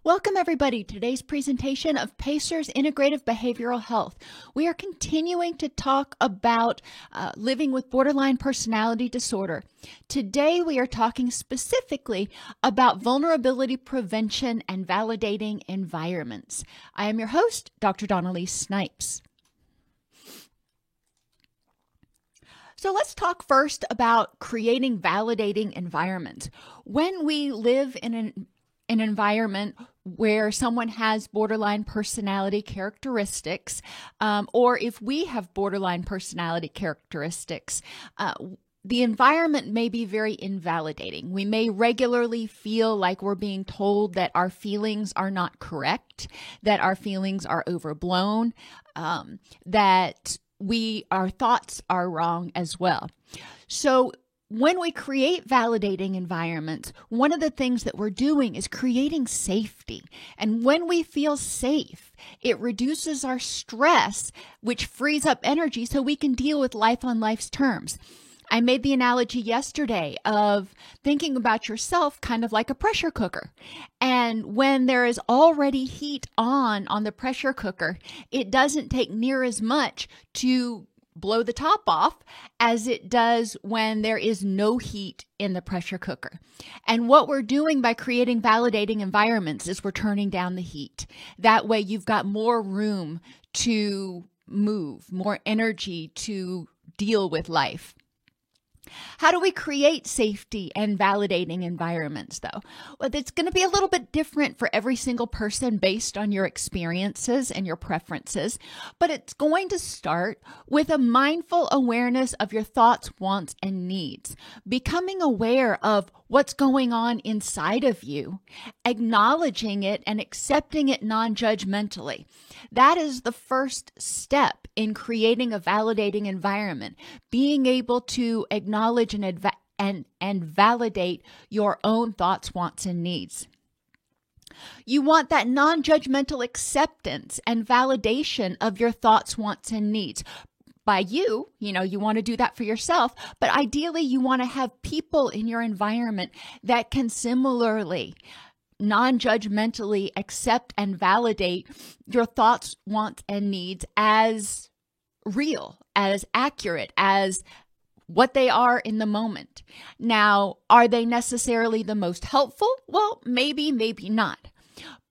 Welcome, everybody, to today's presentation of Pacer's Integrative Behavioral Health. We are continuing to talk about living with borderline personality disorder. Today, we are talking specifically about vulnerability prevention and validating environments. I am your host, Dr. Dawn-Elise Snipes. So let's talk first about creating validating environments. When we live in an environment where someone has borderline personality characteristics, or if we have borderline personality characteristics, the environment may be very invalidating. We may regularly feel like we're being told that our feelings are not correct, that our feelings are overblown, that our thoughts are wrong as well. So when we create validating environments, one of the things that we're doing is creating safety. And when we feel safe, it reduces our stress, which frees up energy so we can deal with life on life's terms. I made the analogy yesterday of thinking about yourself kind of like a pressure cooker. And when there is already heat on the pressure cooker, it doesn't take near as much to blow the top off as it does when there is no heat in the pressure cooker. And what we're doing by creating validating environments is we're turning down the heat. That way you've got more room to move, more energy to deal with life. How do we create safety and validating environments, though? Well, it's going to be a little bit different for every single person based on your experiences and your preferences, but it's going to start with a mindful awareness of your thoughts, wants, and needs. Becoming aware of what's going on inside of you, acknowledging it and accepting it non-judgmentally. That is the first step in creating a validating environment, being able to acknowledge and validate your own thoughts, wants, and needs. You want that non-judgmental acceptance and validation of your thoughts, wants, and needs. By you want to do that for yourself, but ideally you want to have people in your environment that can similarly non-judgmentally accept and validate your thoughts, wants, and needs as real, as accurate, as what they are in the moment. Now, are they necessarily the most helpful? Well, maybe, maybe not.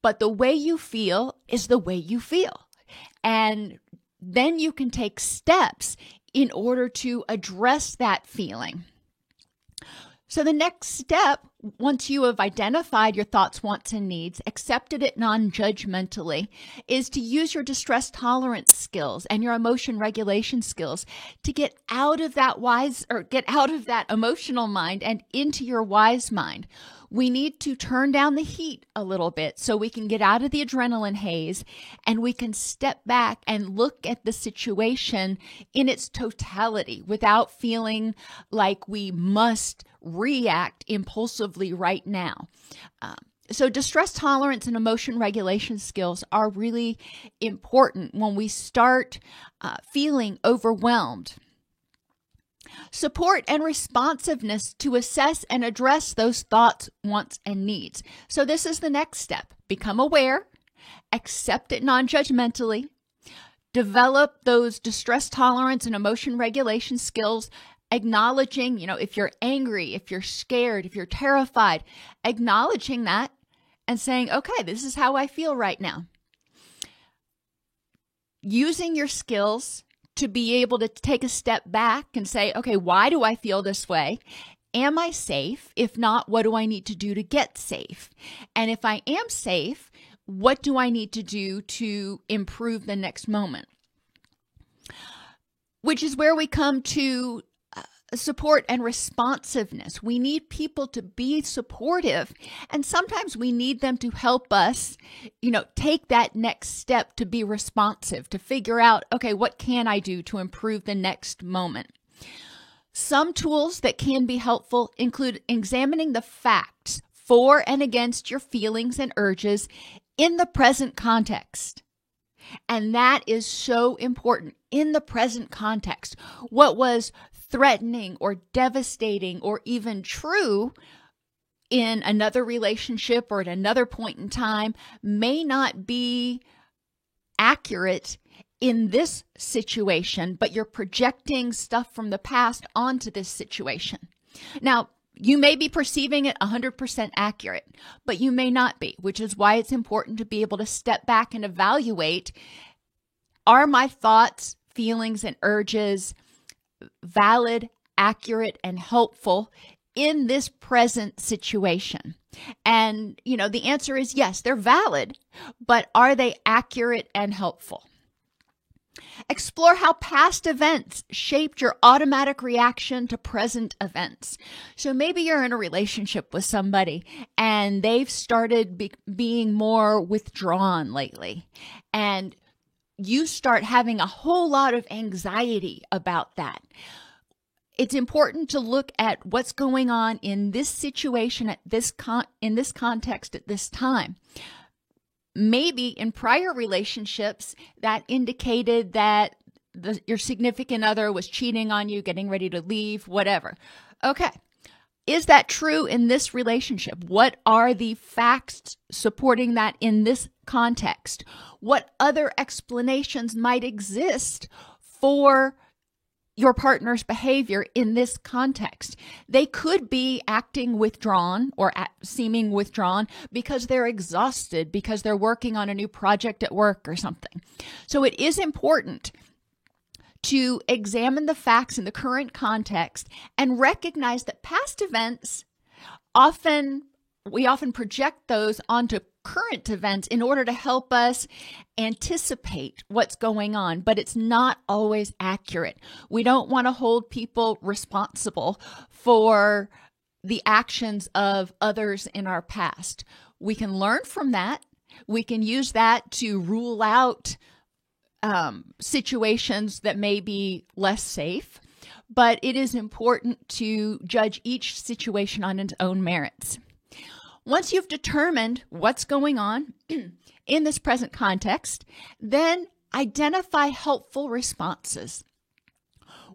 But the way you feel is the way you feel. And then you can take steps in order to address that feeling. So the next step, once you have identified your thoughts, wants, and needs, accepted it non-judgmentally, is to use your distress tolerance skills and your emotion regulation skills to get out of that emotional mind and into your wise mind. We need to turn down the heat a little bit so we can get out of the adrenaline haze and we can step back and look at the situation in its totality without feeling like we must react impulsively right now. So distress tolerance and emotion regulation skills are really important when we start feeling overwhelmed. Support and responsiveness to assess and address those thoughts, wants, and needs. So this is the next step. Become aware, accept it non-judgmentally, develop those distress tolerance and emotion regulation skills, acknowledging, if you're angry, if you're scared, if you're terrified, acknowledging that and saying, okay, this is how I feel right now. Using your skills to be able to take a step back and say, okay, why do I feel this way? Am I safe? If not, what do I need to do to get safe? And if I am safe, what do I need to do to improve the next moment? Which is where we come to support and responsiveness. We need people to be supportive, and sometimes we need them to help us, take that next step to be responsive, to figure out, okay, what can I do to improve the next moment? Some tools that can be helpful include examining the facts for and against your feelings and urges in the present context, And that is so important in the present context. What was threatening or devastating or even true in another relationship or at another point in time may not be accurate in this situation, but you're projecting stuff from the past onto this situation. Now, you may be perceiving it 100% accurate, but you may not be, which is why it's important to be able to step back and evaluate, are my thoughts, feelings, and urges valid, accurate, and helpful in this present situation? And, the answer is yes, they're valid, but are they accurate and helpful? Explore how past events shaped your automatic reaction to present events. So maybe you're in a relationship with somebody and they've started being more withdrawn lately, and you start having a whole lot of anxiety about that. It's important to look at what's going on in this situation in this context at this time. Maybe in prior relationships that indicated that your significant other was cheating on you, getting ready to leave, whatever. Okay. Is that true in this relationship? What are the facts supporting that in this context? What other explanations might exist for your partner's behavior in this context? They could be acting withdrawn or seeming withdrawn because they're exhausted, because they're working on a new project at work or something. So it is important to examine the facts in the current context and recognize that past events we often project those onto current events in order to help us anticipate what's going on, but it's not always accurate. We don't want to hold people responsible for the actions of others in our past. We can learn from that. We can use that to rule out situations that may be less safe, but it is important to judge each situation on its own merits. Once you've determined what's going on in this present context, then identify helpful responses.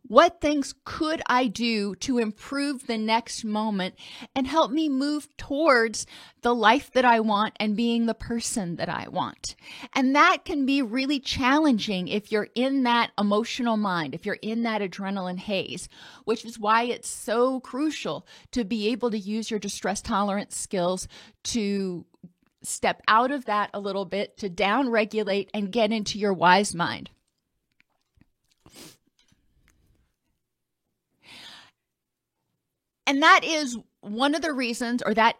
What things could I do to improve the next moment and help me move towards the life that I want and being the person that I want? And that can be really challenging if you're in that emotional mind, if you're in that adrenaline haze, which is why it's so crucial to be able to use your distress tolerance skills to step out of that a little bit, to down-regulate and get into your wise mind. And that is one of the reasons, or that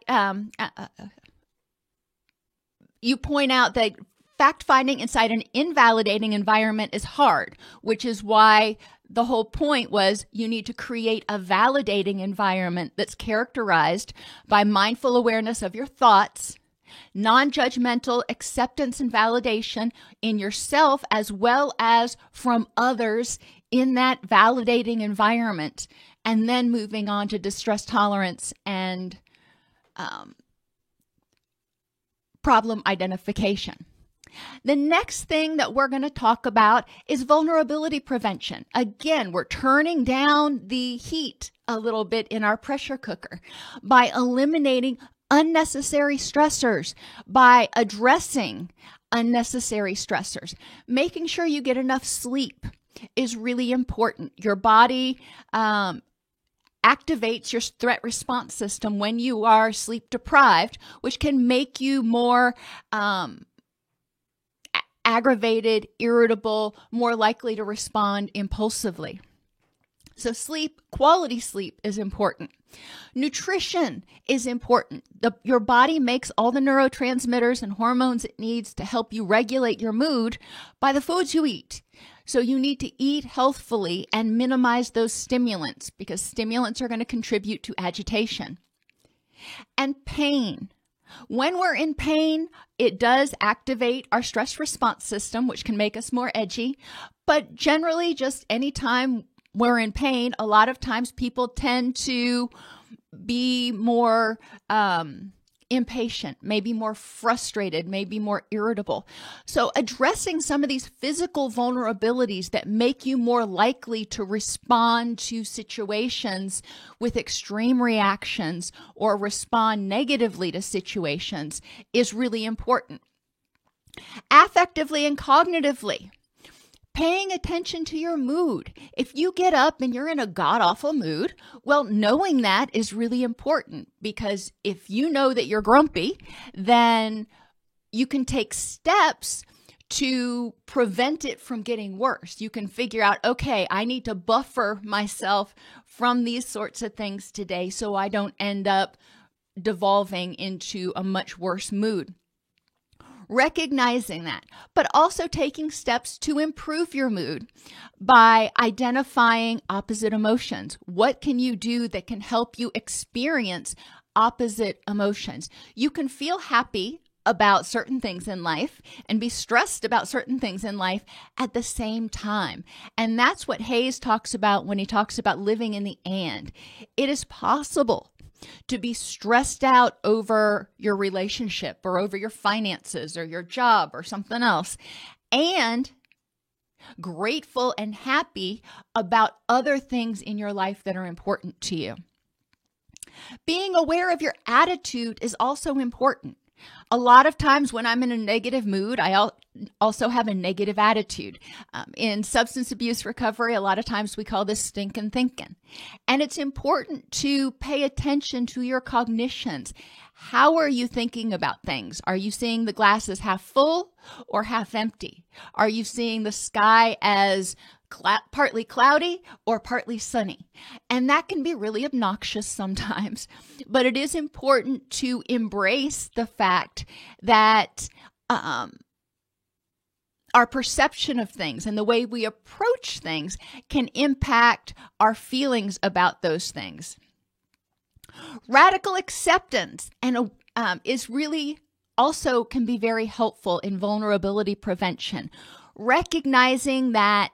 you point out that fact-finding inside an invalidating environment is hard, which is why the whole point was you need to create a validating environment that's characterized by mindful awareness of your thoughts, non-judgmental acceptance and validation in yourself as well as from others in that validating environment, and then moving on to distress tolerance and problem identification. The next thing that we're going to talk about is vulnerability prevention. Again, we're turning down the heat a little bit in our pressure cooker by eliminating unnecessary stressors, by addressing unnecessary stressors. Making sure you get enough sleep is really important. Your body activates your threat response system when you are sleep deprived, which can make you more aggravated, irritable, more likely to respond impulsively. So quality sleep is important. Nutrition is important. Your body makes all the neurotransmitters and hormones it needs to help you regulate your mood by the foods you eat. So you need to eat healthfully and minimize those stimulants, because stimulants are going to contribute to agitation. And pain. When we're in pain, it does activate our stress response system, which can make us more edgy. But generally, just anytime we're in pain, a lot of times people tend to be more impatient, maybe more frustrated, maybe more irritable. So addressing some of these physical vulnerabilities that make you more likely to respond to situations with extreme reactions or respond negatively to situations is really important. Affectively and cognitively, paying attention to your mood. If you get up and you're in a god-awful mood, well, knowing that is really important, because if you know that you're grumpy, then you can take steps to prevent it from getting worse. You can figure out, okay, I need to buffer myself from these sorts of things today so I don't end up devolving into a much worse mood. Recognizing that, but also taking steps to improve your mood by identifying opposite emotions. What can you do that can help you experience opposite emotions? You can feel happy about certain things in life and be stressed about certain things in life at the same time. And that's what Hayes talks about when he talks about living in the and. It is possible to be stressed out over your relationship or over your finances or your job or something else, and grateful and happy about other things in your life that are important to you. Being aware of your attitude is also important. A lot of times when I'm in a negative mood, I also have a negative attitude. In substance abuse recovery, a lot of times we call this stinking thinking. And it's important to pay attention to your cognitions. How are you thinking about things? Are you seeing the glass as half full or half empty? Are you seeing the sky as partly cloudy or partly sunny? And that can be really obnoxious sometimes, but it is important to embrace the fact that our perception of things and the way we approach things can impact our feelings about those things. Radical acceptance is really also can be very helpful in vulnerability prevention. Recognizing that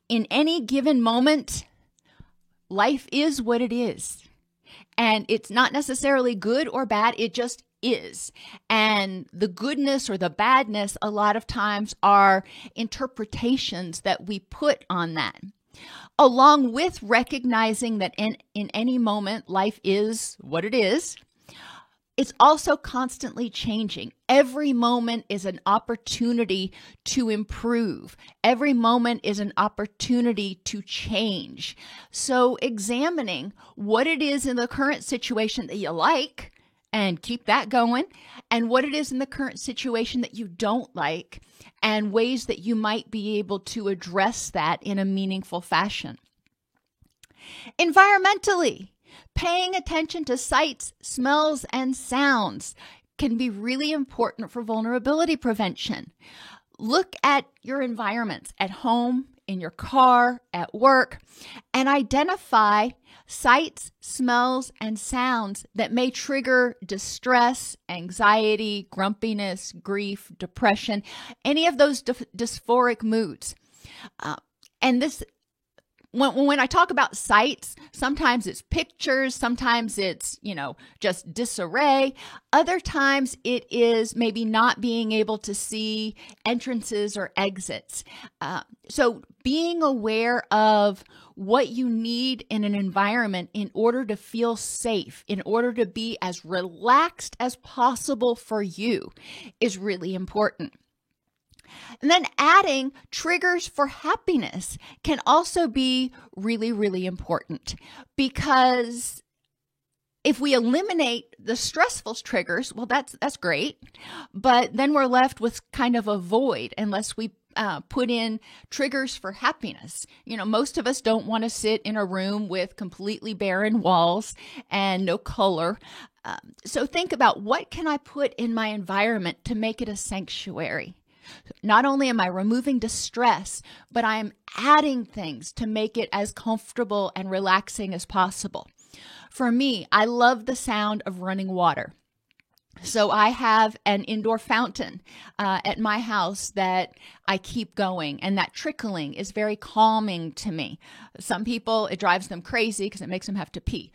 in any given moment, life is what it is. And it's not necessarily good or bad, it just is. And the goodness or the badness a lot of times are interpretations that we put on that. Along with recognizing that in any moment, life is what it is. It's also constantly changing. Every moment is an opportunity to improve. Every moment is an opportunity to change. So examining what it is in the current situation that you like and keep that going, and what it is in the current situation that you don't like, and ways that you might be able to address that in a meaningful fashion. Environmentally, paying attention to sights, smells, and sounds can be really important for vulnerability prevention. Look at your environments at home, in your car, at work, and identify sights, smells, and sounds that may trigger distress, anxiety, grumpiness, grief, depression, any of those dysphoric moods. And this When I talk about sights, sometimes it's pictures, sometimes it's, just disarray. Other times it is maybe not being able to see entrances or exits. So being aware of what you need in an environment in order to feel safe, in order to be as relaxed as possible for you, is really important. And then adding triggers for happiness can also be really, really important, because if we eliminate the stressful triggers, well, that's great, but then we're left with kind of a void unless we put in triggers for happiness. Most of us don't want to sit in a room with completely barren walls and no color. So think about, what can I put in my environment to make it a sanctuary? Not only am I removing distress, but I'm adding things to make it as comfortable and relaxing as possible. For me, I love the sound of running water. So I have an indoor fountain at my house that I keep going, and that trickling is very calming to me. Some people, it drives them crazy because it makes them have to pee.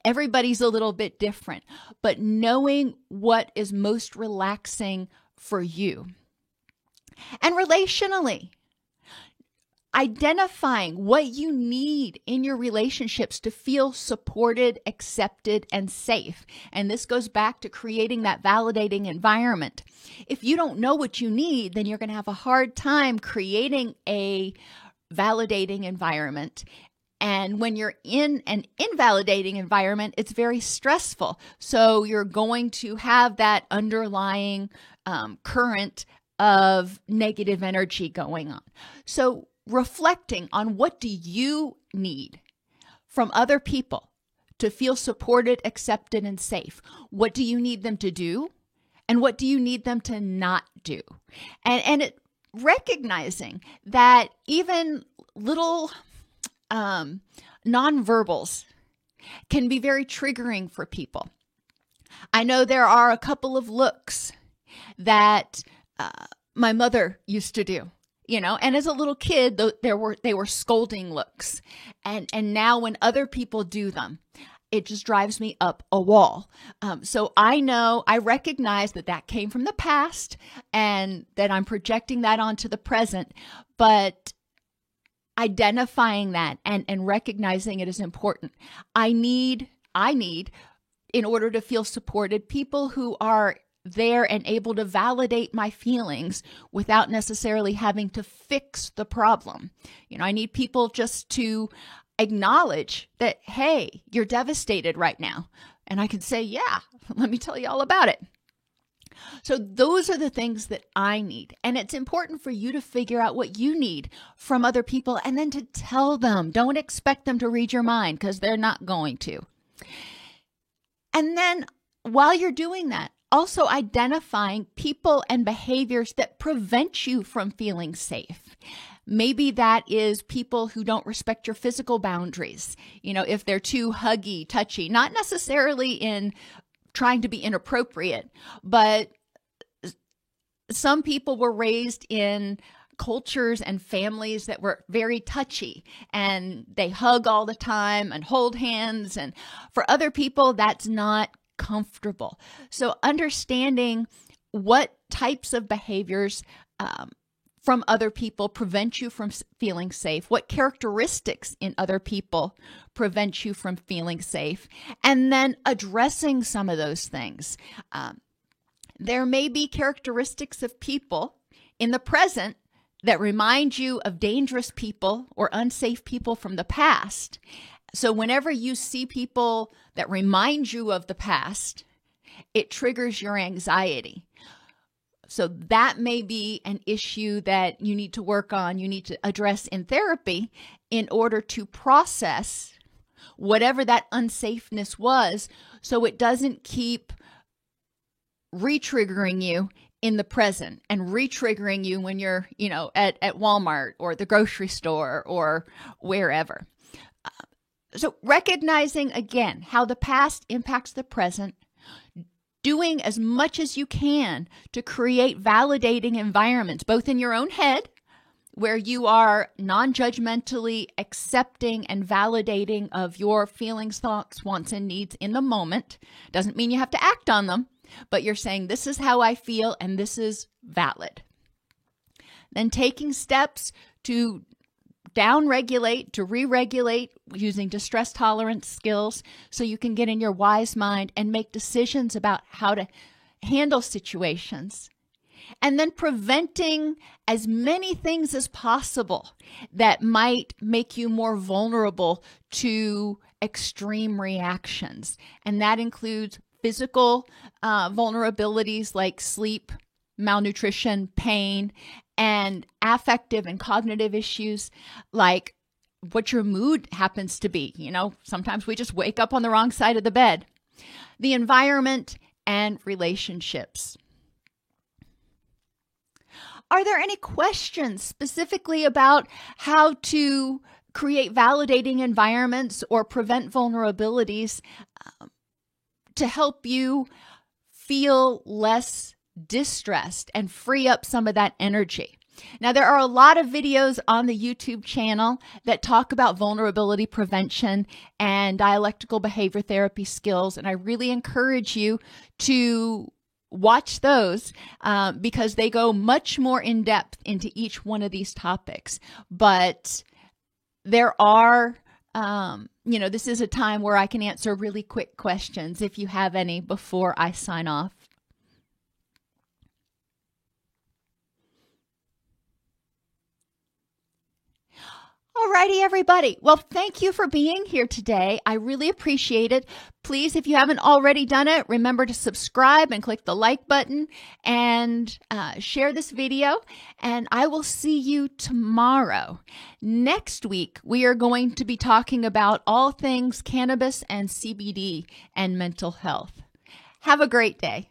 Everybody's a little bit different, but knowing what is most relaxing for you. And relationally, identifying what you need in your relationships to feel supported, accepted, and safe. And this goes back to creating that validating environment. If you don't know what you need, then you're going to have a hard time creating a validating environment. And when you're in an invalidating environment, it's very stressful. So you're going to have that underlying current of negative energy going on. So reflecting on what do you need from other people to feel supported, accepted, and safe. What do you need them to do? And what do you need them to not do? And recognizing that even little nonverbals can be very triggering for people. I know there are a couple of looks that my mother used to do. And as a little kid, they were scolding looks. And now when other people do them, it just drives me up a wall. So I recognize that came from the past and that I'm projecting that onto the present, but identifying that and recognizing it is important. I need, in order to feel supported, people who are there and able to validate my feelings without necessarily having to fix the problem. I need people just to acknowledge that, hey, you're devastated right now. And I can say, yeah, let me tell you all about it. So those are the things that I need. And it's important for you to figure out what you need from other people and then to tell them. Don't expect them to read your mind because they're not going to. And then while you're doing that, also identifying people and behaviors that prevent you from feeling safe. Maybe that is people who don't respect your physical boundaries. If they're too huggy, touchy, not necessarily in trying to be inappropriate, but some people were raised in cultures and families that were very touchy and they hug all the time and hold hands. And for other people, that's not comfortable. So understanding what types of behaviors from other people prevent you from feeling safe, what characteristics in other people prevent you from feeling safe, and then addressing some of those things. There may be characteristics of people in the present that remind you of dangerous people or unsafe people from the past. So whenever you see people that remind you of the past, it triggers your anxiety. So that may be an issue that you need to work on, you need to address in therapy in order to process whatever that unsafeness was so it doesn't keep re-triggering you in the present and re-triggering you when you're, at Walmart or the grocery store or wherever. So recognizing, again, how the past impacts the present, doing as much as you can to create validating environments, both in your own head, where you are non-judgmentally accepting and validating of your feelings, thoughts, wants, and needs in the moment. Doesn't mean you have to act on them, but you're saying, this is how I feel and this is valid. Then taking steps to down-regulate, to re-regulate using distress tolerance skills so you can get in your wise mind and make decisions about how to handle situations. And then preventing as many things as possible that might make you more vulnerable to extreme reactions. And that includes physical vulnerabilities like sleep, malnutrition, pain, and affective and cognitive issues like what your mood happens to be. Sometimes we just wake up on the wrong side of the bed. The environment and relationships. Are there any questions specifically about how to create validating environments or prevent vulnerabilities to help you feel less distressed and free up some of that energy. Now, there are a lot of videos on the YouTube channel that talk about vulnerability prevention and dialectical behavior therapy skills, and I really encourage you to watch those because they go much more in depth into each one of these topics. But there are, this is a time where I can answer really quick questions if you have any before I sign off. Alrighty, everybody. Well, thank you for being here today. I really appreciate it. Please, if you haven't already done it, remember to subscribe and click the like button and share this video. And I will see you tomorrow. Next week, we are going to be talking about all things cannabis and CBD and mental health. Have a great day.